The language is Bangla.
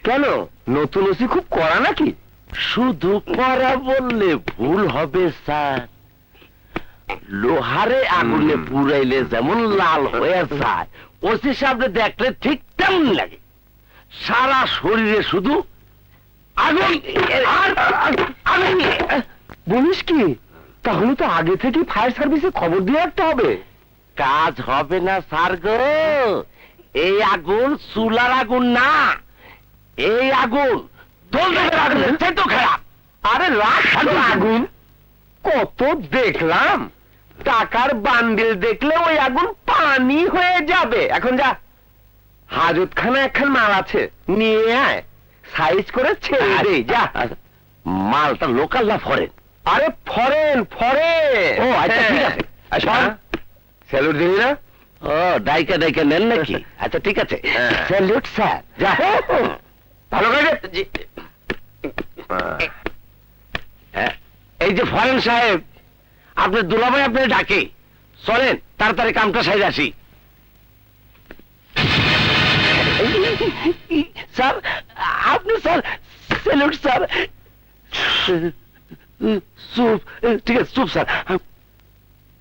কেন নতুন ওসি খুব কড়া নাকি? শুধু করা বললে ভুল হবে স্যার। লোহারে আগুনে পুরাইলে যেমন লাল হয়ে যায়, ওসি সামনে দেখলে ঠিক তেমন লাগে। সারা শরীরে শুধু আগুন আর আগুন। বলিস কি? তাহলে তো আগে থেকে ফায়ার সার্ভিসে খবর দিয়ে রাখতে হবে। কাজ হবে না স্যার গো। এই আগুন চুলার আগুন না, এই আগুন দোলনার আগুন, সে তো খারাপ। আরে রাস্তার আগুন কত দেখলাম, টাকার বান্ডিল দেখলে ওই আগুন পানি হয়ে যাবে। এখন যা, হাজতখানা একখান মাল আছে, নিয়ে আয়, সাইজ করে ছেড়ে দে। যা। মালটা লোকাল না ফরেন? আরে ফরেন ফরেন। ও আচ্ছা ঠিক আছে। স্যালুট দিবি না? ও ডাইকা ডাইকা নেন নাকি? আচ্ছা ঠিক আছে, স্যালুট স্যার। যা ভালো করে। হ্যাঁ, এই যে ফরেন সাহেব, আপনার দুলাভাই আপনার ডাকে, চলেন তাড়াতাড়ি কামটা সাইড আসি। স্যার আপনি স্যার, স্যালুট স্যার। চুপ, ঠিক আছে চুপ স্যার।